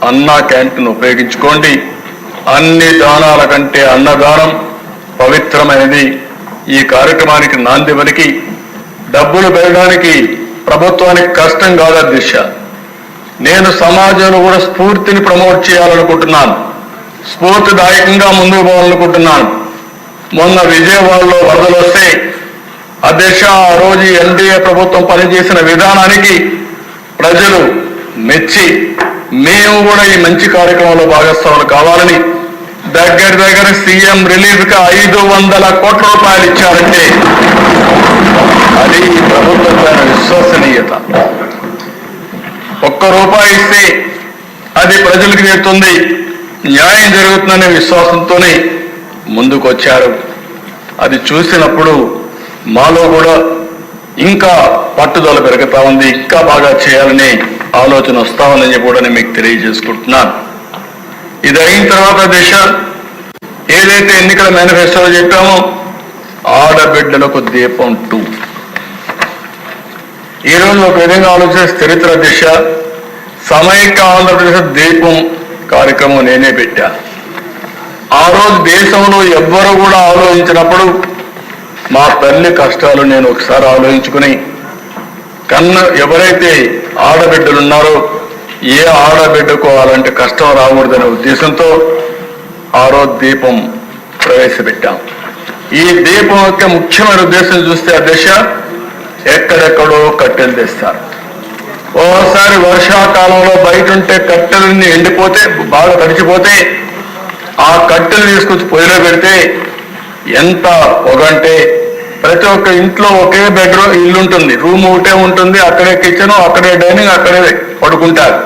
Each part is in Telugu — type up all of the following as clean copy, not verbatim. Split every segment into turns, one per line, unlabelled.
అన్నా క్యాంటీన్ ఉపయోగించుకోండి. అన్ని దానాల కంటే అన్నదానం పవిత్రమైనది. ఈ కార్యక్రమానికి నాంది పలికి డబ్బులు పెరగడానికి ప్రభుత్వానికి కష్టం కాదు అధ్యక్ష. నేను సమాజంలో కూడా స్ఫూర్తిని ప్రమోట్ చేయాలనుకుంటున్నాను, స్ఫూర్తిదాయకంగా ముందుకు పోవాలనుకుంటున్నాను. మొన్న విజయవాడలో వరదలు వస్తే అధ్యక్ష ఆ రోజు ఎన్డీఏ ప్రభుత్వం పనిచేసిన విధానానికి ప్రజలు మెచ్చి మేము కూడా ఈ మంచి కార్యక్రమంలో భాగస్వాములు కావాలని దగ్గర సీఎం రిలీఫ్ కి 500 కోట్ల రూపాయలు ఇచ్చారంటే అది ప్రభుత్వం పైన విశ్వసనీయత. ₹1 ఇస్తే అది ప్రజలకు చేరుతుంది, న్యాయం జరుగుతుందనే విశ్వాసంతోనే ముందుకు వచ్చారు. అది చూసినప్పుడు మాలో కూడా ఇంకా పట్టుదల పెరుగుతా ఉంది, ఇంకా బాగా చేయాలనే ఆలోచన వస్తా ఉందని కూడా నేను మీకు తెలియజేసుకుంటున్నాను. ఇది అయిన తర్వాత దిశ ఏదైతే ఎన్నికల మేనిఫెస్టోలో చెప్పామో ఆడబిడ్డలకు దీపం 2. ఈరోజు ఒక విధంగా ఆలోచిస్తే చరిత్ర దిశ సమైక్య ఆంధ్రప్రదేశ్ దీపం కార్యక్రమం నేనే పెట్టా. ఆ రోజు దేశంలో ఎవ్వరూ కూడా ఆలోచించినప్పుడు మా తల్లి కష్టాలు నేను ఒకసారి ఆలోచించుకుని ఎవరైతే ఆడబిడ్డలు ఉన్నారో ఏ ఆడబిడ్డకు అలాంటి కష్టం రాకూడదనే ఉద్దేశంతో ఆ రోజు దీపం ప్రవేశపెట్టాం. ఈ దీపం యొక్క ముఖ్యమైన ఉద్దేశం చూస్తే అధ్యక్ష ఎక్కడెక్కడో కట్టెలు తెస్తారు. ఓసారి వర్షాకాలంలో బయట ఉంటే కట్టెలన్నీ ఎండిపోతే బాగా తడిచిపోతే ఆ కట్టెలు తీసుకొచ్చి పొయ్యిలో పెడితే ఎంత పొగంటే ప్రతి ఒక్క ఇంట్లో ఒకే బెడ్రూమ్ ఇల్లు ఉంటుంది, రూమ్ ఒకటే ఉంటుంది, అక్కడే కిచెన్, అక్కడే డైనింగ్, అక్కడే పడుకుంటారు.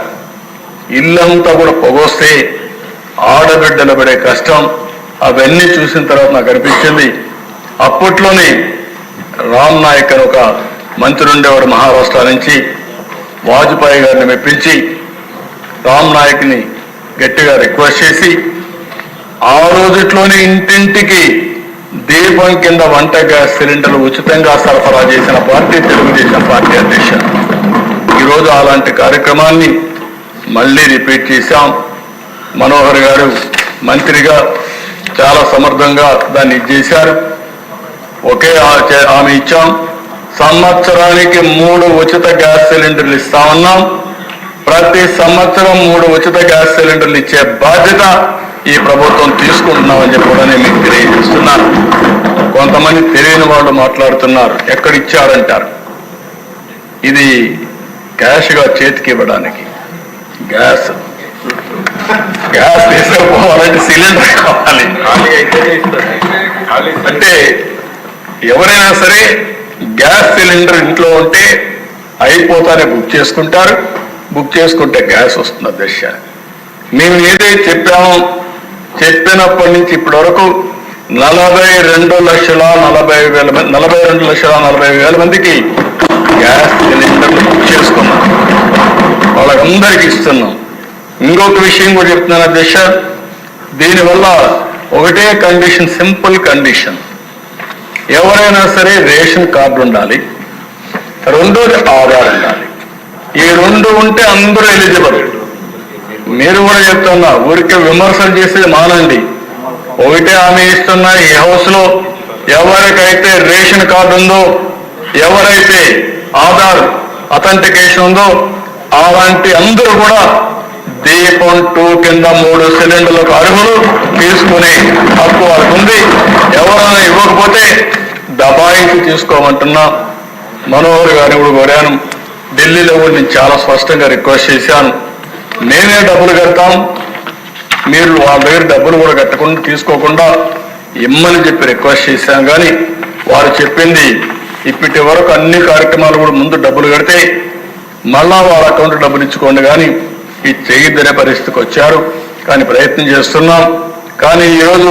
ఇల్లంతా కూడా పొగొస్తే ఆడబిడ్డలు పడే కష్టం అవన్నీ చూసిన తర్వాత నాకు అనిపించింది. అప్పట్లోనే రామ్ నాయక్ అని ఒక మంత్రి ఉండేవాడు మహారాష్ట్ర నుంచి, వాజ్పేయి గారిని మెప్పించి రామ్ నాయక్ని గట్టిగా రిక్వెస్ట్ చేసి ఆ రోజుట్లోనే ఇంటింటికి దీపం కింద వంట గ్యాస్ సిలిండర్లు ఉచితంగా సరఫరా చేసిన పార్టీ తెలుగుదేశం పార్టీ అధ్యక్ష. ఈరోజు అలాంటి కార్యక్రమాన్ని మళ్ళీ రిపీట్ చేశాం. మనోహర్ గారు మంత్రిగా చాలా సమర్థంగా దాన్ని చేశారు. ఒకే ఆమె ఇచ్చాం. సంవత్సరానికి 3 ఉచిత గ్యాస్ సిలిండర్లు ఇస్తా ఉన్నాం. ప్రతి సంవత్సరం 3 ఉచిత గ్యాస్ సిలిండర్లు ఇచ్చే బాధ్యత ఈ ప్రభుత్వం తీసుకుంటున్నామని చెప్పి కూడా నేను మీకు తెలియజేస్తున్నాను. కొంతమంది తెలియని వాళ్ళు మాట్లాడుతున్నారు, ఎక్కడిచ్చారంటారు. ఇది క్యాష్గా చేతికి ఇవ్వడానికి, గ్యాస్ తీసుకుపోవాలంటే సిలిండర్ కావాలి. అంటే ఎవరైనా సరే గ్యాస్ సిలిండర్ ఇంట్లో ఉంటే అయిపోతానే బుక్ చేసుకుంటారు. బుక్ చేసుకుంటే గ్యాస్ వస్తుంది అధ్యక్ష. మేము ఏదైతే చెప్పామో చెప్పినప్పటి నుంచి ఇప్పటి వరకు 42,40,000 మందికి గ్యాస్ సిలిండర్లు బుక్ చేసుకున్నాం. వాళ్ళకందరికీ ఇస్తున్నాం. ఇంకొక విషయం కూడా చెప్తున్నాను అధ్యక్ష, దీనివల్ల ఒకటే కండిషన్, సింపుల్ కండిషన్, ఎవరైనా సరే రేషన్ కార్డు ఉండాలి, రెండోది ఆధార్ ఉండాలి. ఈ 2 ఉంటే అందరూ ఎలిజిబుల్. మీరు కూడా చెప్తున్నా, ఊరికే విమర్శలు చేసేది మానండి. ఒకటే హామీ ఇస్తున్నా, ఈ హౌస్ లో ఎవరికైతే రేషన్ కార్డు ఉందో, ఎవరైతే ఆధార్ అథెంటికేషన్ ఉందో అలాంటి అందరూ కూడా దీపం 2 కింద 3 సిలిండర్లకు అర్హులు, తీసుకునే హక్కు వాళ్ళకు ఉంది. ఎవరైనా ఇవ్వకపోతే దబాయించి తీసుకోమంటున్నా. మనోహర్ గారిని కూడా కోరాను, ఢిల్లీలో కూడా నేను చాలా స్పష్టంగా రిక్వెస్ట్ చేశాను, మేమే డబ్బులు కడతాం, మీరు వాళ్ళ దగ్గర డబ్బులు కూడా కట్టకుండా తీసుకోకుండా ఇమ్మని చెప్పి రిక్వెస్ట్ చేశాం. కానీ వారు చెప్పింది ఇప్పటి వరకు అన్ని కార్యక్రమాలు కూడా ముందు డబ్బులు కడితే మళ్ళా వాళ్ళ అకౌంట్ డబ్బులు ఇచ్చుకోండి, కానీ ఇది చేయొద్దనే పరిస్థితికి వచ్చారు. కానీ ప్రయత్నం చేస్తున్నాం. కానీ ఈరోజు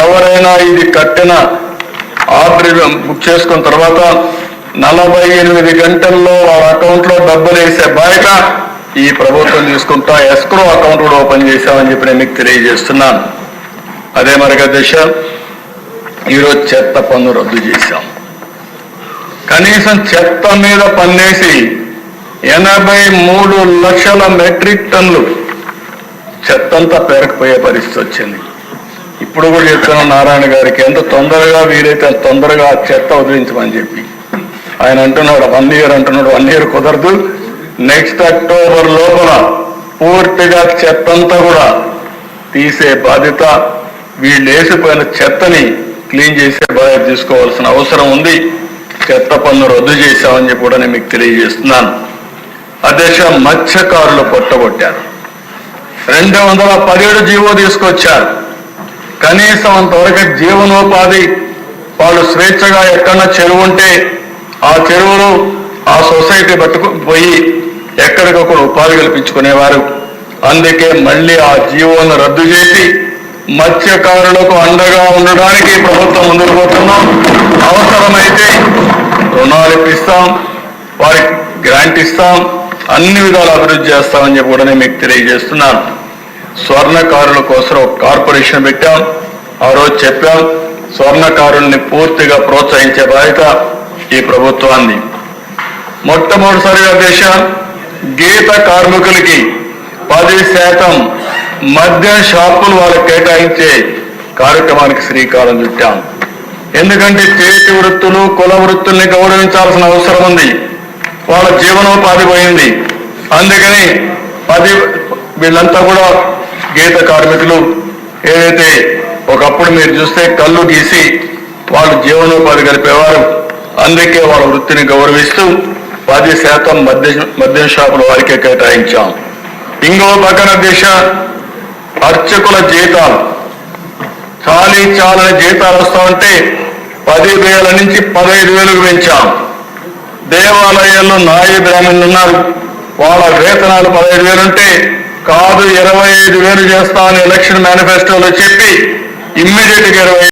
ఎవరైనా ఇది కట్టిన ఆర్డర్ బుక్ చేసుకున్న తర్వాత 48 గంటల్లో వాళ్ళ అకౌంట్లో డబ్బులు వేసే బాధ్యత ఈ ప్రభుత్వం తీసుకుంటా. ఎస్క్రో అకౌంట్ కూడా ఓపెన్ చేశామని చెప్పి నేను మీకు తెలియజేస్తున్నాను. అదే మరిగా దిశ ఈరోజు చెత్త పన్ను రద్దు చేశాం. కనీసం చెత్త మీద పన్నేసి 83 లక్షల మెట్రిక్ టన్నులు చెత్తంతా పేరకపోయే పరిస్థితి వచ్చింది. ఇప్పుడు కూడా చెప్తున్నా నారాయణ గారికి, ఎంత తొందరగా వీలైతే అంత తొందరగా ఆ చెత్త వదిలించమని చెప్పి. ఆయన అంటున్నాడు 1 year అంటున్నాడు. 1 year కుదరదు, నెక్స్ట్ అక్టోబర్ లోపల పూర్తిగా చెత్తంతా కూడా తీసే బాధ్యత, వీళ్ళు వేసిపోయిన చెత్తని క్లీన్ చేసే బాధ్యత తీసుకోవాల్సిన అవసరం ఉంది. చెత్త పన్ను రద్దు చేశామని చెప్పి కూడా నేను మీకు తెలియజేస్తున్నాను. అధ్యక్ష, మత్స్యకారులు పొట్టగొట్టారు. 217 జీవో తీసుకొచ్చారు. కనీసం అంతవరకు జీవనోపాధి వాళ్ళు స్వేచ్ఛగా ఎక్కడన్నా చెరువు ఉంటే ఆ చెరువులు ఆ సొసైటీ పోయి ఎక్కడికక్కడ ఉపాధి కల్పించుకునేవారు. అందుకే మళ్ళీ ఆ జీవోను రద్దు చేసి మత్స్యకారులకు అండగా ఉండడానికి ప్రభుత్వం ముందుకు పోతున్నాం. అవసరమైతే రుణాలు ఇప్పిస్తాం, వారికి గ్రాంట్ ఇస్తాం, అన్ని విధాలు అభివృద్ధి చేస్తామని చెప్పి కూడా నేను మీకు తెలియజేస్తున్నాను. స్వర్ణకారుల కోసం ఒక కార్పొరేషన్ పెట్టాం. ఆ రోజు చెప్పాం, స్వర్ణకారుల్ని పూర్తిగా ప్రోత్సహించే బాధ్యత ఈ ప్రభుత్వాన్ని. మొట్టమొదటిసారిగా దేశ గీత కార్మికులకి 10% మద్యం షాపులు వాళ్ళకి కేటాయించే కార్యక్రమానికి శ్రీకారం చుట్టాం. ఎందుకంటే చేతి వృత్తులు, కుల వృత్తుల్ని గౌరవించాల్సిన అవసరం ఉంది. వాళ్ళ జీవనోపాధి పోయింది. అందుకని వీళ్ళంతా కూడా గీత కార్మికులు ఏదైతే ఒకప్పుడు మీరు చూస్తే కళ్ళు గీసి వాళ్ళు జీవనోపాధి గడిపేవారు. అందుకే వాళ్ళ వృత్తిని గౌరవిస్తూ 10% మద్యం షాపులు వారికే కేటాయించాం. ఇంకో పక్కన దేశ అర్చకుల జీతాలు చాలని జీతాలు వస్తా ఉంటే 10,000 నుంచి 15,000కు పెంచాం. దేవాలయాల్లో నాయ బ్రాహ్మణులు ఉన్నారు, వాళ్ళ వేతనాలు 15,000 ఉంటే కాదు 25,000 చేస్తామని ఎలక్షన్ మేనిఫెస్టోలో చెప్పి ఇమ్మీడియట్గా